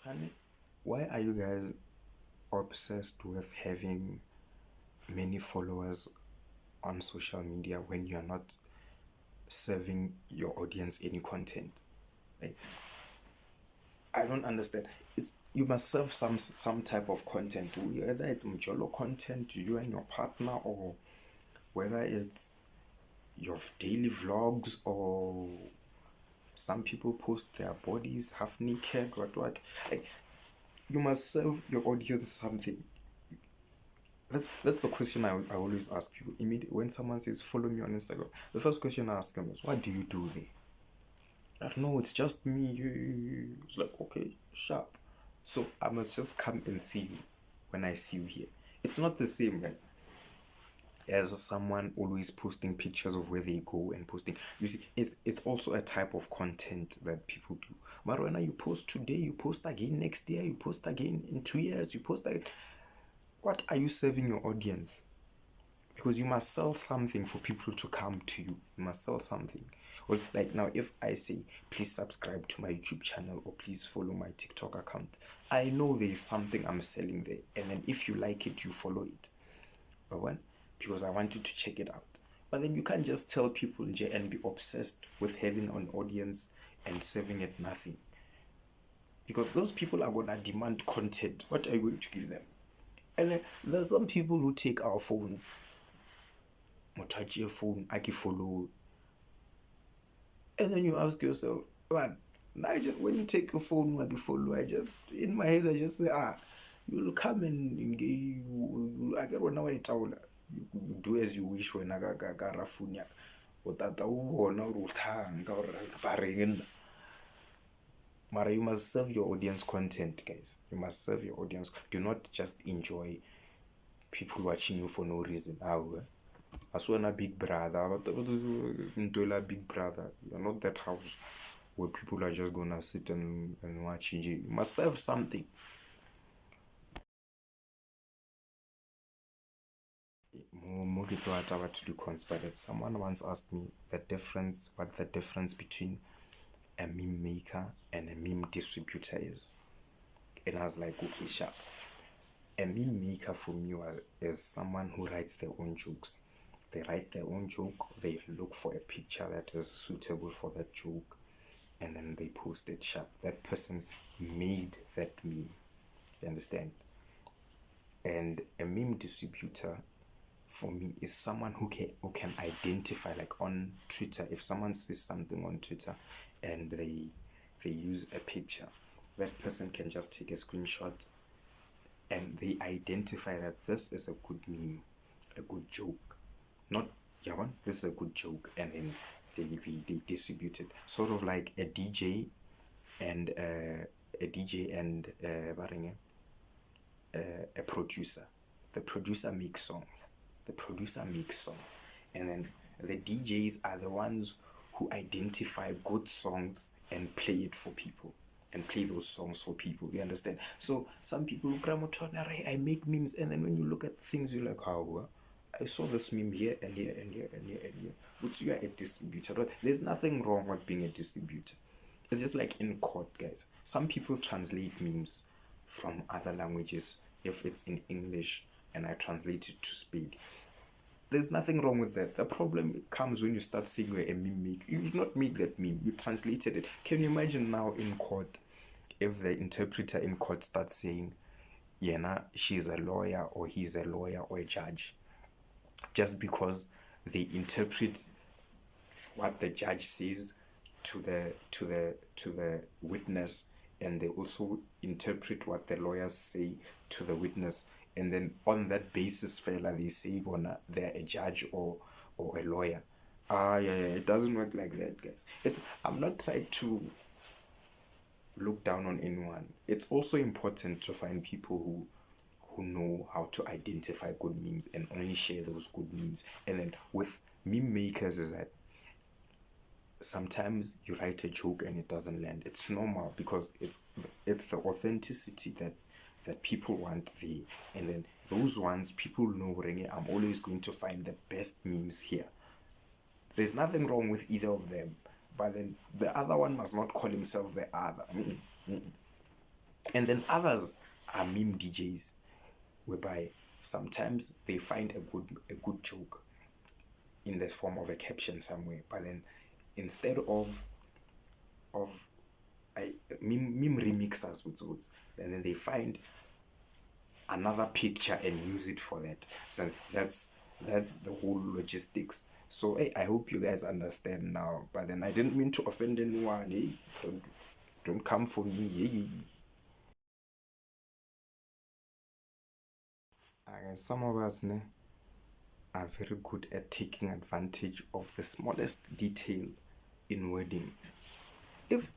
And why are you guys obsessed with having many followers on social media when you're not serving your audience any content? Like, I don't understand. It's you must serve some type of content, whether it's mjolo content to you and your partner, or whether it's your daily vlogs, or some people post their bodies half naked, what. Like, you must serve your audience something. That's the question I always ask you. Immediately when someone says follow me on Instagram, the first question I ask them is, what do you do there? Like, no, it's just me. It's like, okay, sharp. So I must just come and see you when I see you here. It's not the same, guys, as someone always posting pictures of where they go and posting. You see, it's also a type of content that people do. But when you post today, you post again next year, you post again in 2 years, you post again. What are you serving your audience? Because you must sell something for people to come to you. You must sell something. Well, like now, if I say please subscribe to my YouTube channel or please follow my TikTok account, I know there is something I'm selling there, and then if you like it, you follow it. But when? Because I want you to check it out. But then you can't just tell people and be obsessed with having an audience and serving it nothing. Because those people are gonna demand content. What are you going to give them? And there's some people who take our phones, touch your phone, I can follow. And then you ask yourself, man, now when you take your phone, I can follow. In my head, I just say, you'll come and engage. I get one hour. You do as you wish when I got rafunya. But that Mara, you must serve your audience content, guys. You must serve your audience. Do not just enjoy people watching you for no reason. As well a big brother, but big brother. You're not that house where people are just gonna sit and watch you. You must serve something. But someone once asked me what the difference between a meme maker and a meme distributor is. And I was like, okay, sharp. A meme maker for me is someone who writes their own jokes. They write their own joke, they look for a picture that is suitable for that joke, and then they post it sharp. That person made that meme. You understand? And a meme distributor for me is someone who can identify, like on Twitter, if someone says something on Twitter and they use a picture, that person can just take a screenshot and they identify that this is a good meme, a good joke. Not, yeah, one, this is a good joke, and then they distribute it. Sort of like a DJ and a producer. The producer makes songs. And then the DJs are the ones who identify good songs and play it for people. And play those songs for people. You understand? So some people, I make memes, and then when you look at things, you're like, how? I saw this meme here and here and here and here and here. But you are a distributor. There's nothing wrong with being a distributor. It's just like in court, guys. Some people translate memes from other languages if it's in English and I translate it to speak. There's nothing wrong with that. The problem comes when you start seeing a meme make. You did not make that meme. You translated it. Can you imagine now in court if the interpreter in court starts saying, yeah, she's a lawyer or he's a lawyer or a judge, just because they interpret what the judge says to the witness, and they also interpret what the lawyers say to the witness, and then on that basis fella they say they're a judge or a lawyer. Yeah, it doesn't work like that, guys. I'm not trying to look down on anyone. It's also important to find people who know how to identify good memes and only share those good memes. And then with meme makers is that sometimes you write a joke and it doesn't land. It's normal because it's the authenticity that people want there. And then those ones, people know, I'm always going to find the best memes here. There's nothing wrong with either of them, but then the other one must not call himself the other. And then others are meme DJs, whereby sometimes they find a good joke in the form of a caption somewhere, but then instead of I meme remixers with words, and then they find another picture and use it for that. So that's the whole logistics. So hey, I hope you guys understand now. But then I didn't mean to offend anyone. Hey, don't come for me. Hey. Some of us are very good at taking advantage of the smallest detail in wedding. If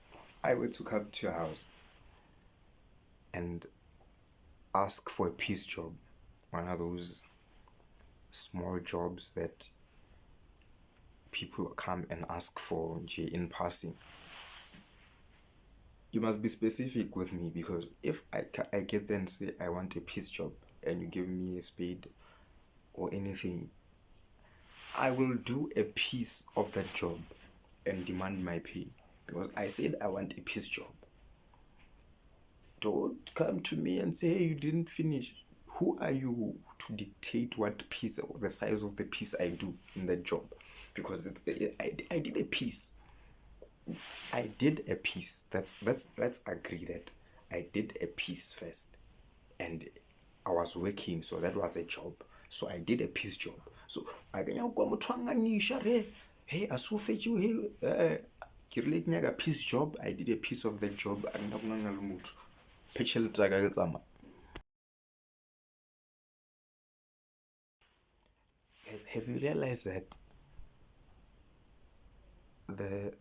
I were to come to your house and ask for a piece job, one of those small jobs that people come and ask for in passing, you must be specific with me, because if I get there and say I want a piece job and you give me a spade or anything, I will do a piece of that job and demand my pay, because I said I want a piece job. Don't come to me and say, hey, you didn't finish. Who are you to dictate what piece or the size of the piece I do in that job? Because I did a piece. I did a piece. Let's agree that I did a piece first, and I was working, so that was a job. So I did a piece job. So I can go hey, I saw you hey, a piece job. I did a piece of the job. I'm not going to move. Have you realized that the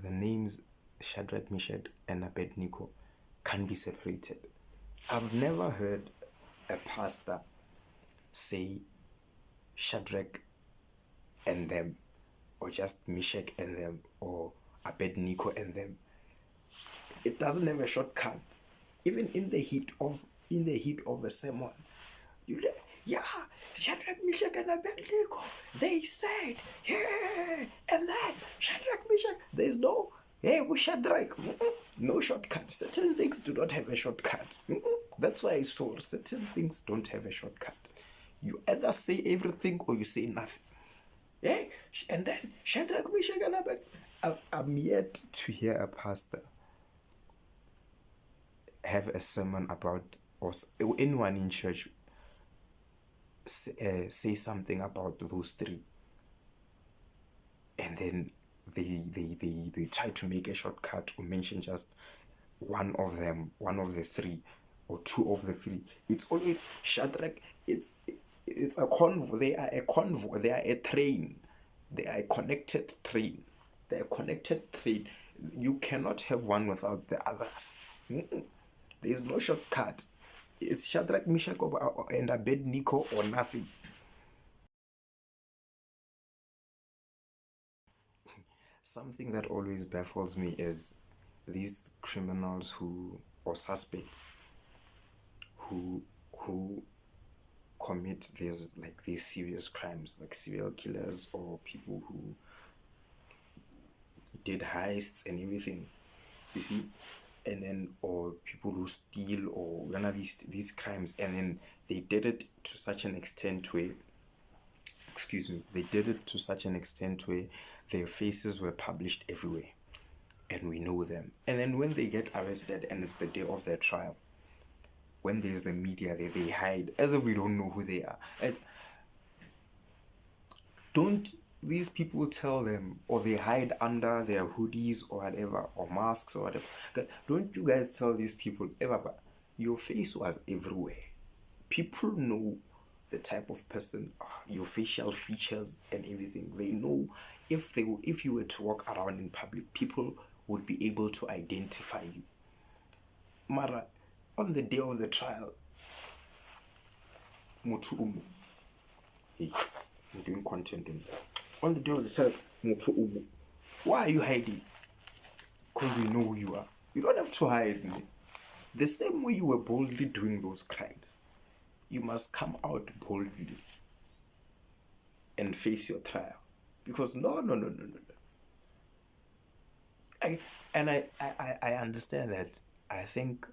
names Shadrach, Meshach, and Abednego can be separated? I've never heard a pastor say Shadrach and them, or just Meshach and them, or Abednego and them. It doesn't have a shortcut. Even in the heat of a sermon, you yeah, Shadrach, Meshach, and Abednego. They said, yeah, and then Shadrach, Meshach. There's no, hey, we Shadrach. No shortcut. Certain things do not have a shortcut. That's why I saw certain things don't have a shortcut. You either say everything or you say nothing. Yeah, and then Shadrach, Meshach, and Abednego. I'm yet to hear a pastor have a sermon about, or anyone in church say something about those three, and then they try to make a shortcut or mention just one of them, one of the three, or two of the three. It's always Shadrach. It's a convoy. They are a convoy. They are a train. They are a connected train. They are a connected train. You cannot have one without the others. There is no shortcut. It's Shadrach, Meshach, and Abednego or nothing. Something that always baffles me is these criminals who, or suspects who who commit these serious crimes, like serial killers or people who did heists and everything. You see, and then, or people who steal or one of these crimes, and then they did it to such an extent where, excuse me, they did it to such an extent where their faces were published everywhere, and we know them. And then when they get arrested and it's the day of their trial, when there's the media, they hide as if we don't know who they are. As don't these people tell them, or they hide under their hoodies or whatever, or masks or whatever. Don't you guys tell these people ever, but your face was everywhere. People know the type of person, your facial features and everything. They know if you were to walk around in public, people would be able to identify you. Mara, on the day of the trial, Mutu hey, I'm doing content on the day of the trial, Mutu why are you hiding? Because we know who you are. You don't have to hide me. The same way you were boldly doing those crimes, you must come out boldly and face your trial. Because no. I understand that. I think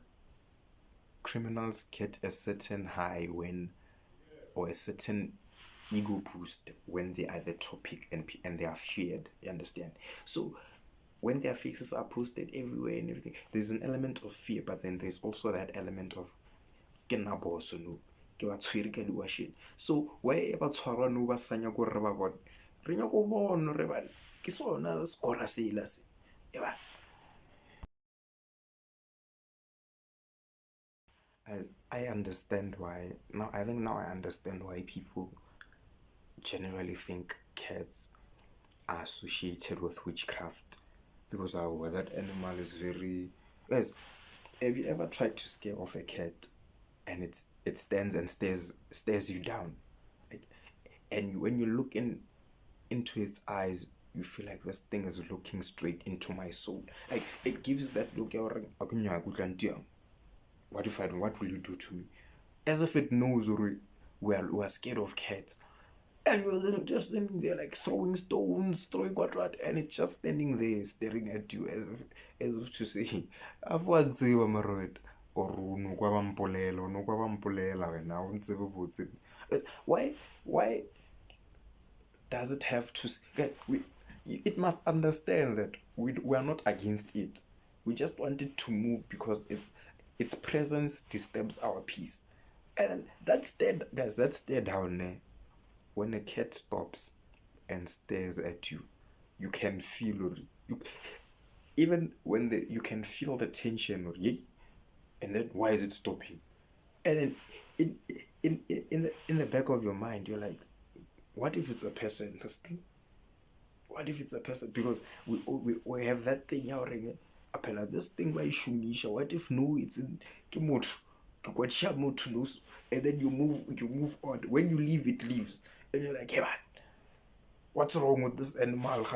criminals get a certain high when, or a certain ego boost when they are the topic, and they are feared. You understand? So when their faces are posted everywhere and everything, there's an element of fear, but then there's also that element of ke nna boss no, ke ba tshwere ka di shit. So why ba tshwarwa no ba sanya go re ba bone, re nya go bona re ba ke sona skora sela se. I understand why now. I think now I understand why people generally think cats are associated with witchcraft, because that animal is very. Guys, have you ever tried to scare off a cat and it stands and stares you down, like, and when you look into its eyes, you feel like this thing is looking straight into my soul. Like it gives that look. What if I don't? What will you do to me? As if it knows, or we are scared of cats. And you're then just standing there like throwing stones, throwing what, and it's just standing there staring at you as if to say, I've watched you, Maroid, or no kwabampolela, no kwabampolela, and now it's why does it have to? Guys, it must understand that we are not against it. We just want it to move because its presence disturbs our peace. And that's dead, guys. That's dead down there. When a cat stops and stares at you, you can feel, you even when you can feel the tension, or yay, and then why is it stopping? And then in the back of your mind, you're like, what if it's a person? What if it's a person? Because we have that thing now, apela this thing by shumisha. What if no, it's in kimoto, and then you move on. When you leave, it leaves, and you're like, hey man, what's wrong with this animal?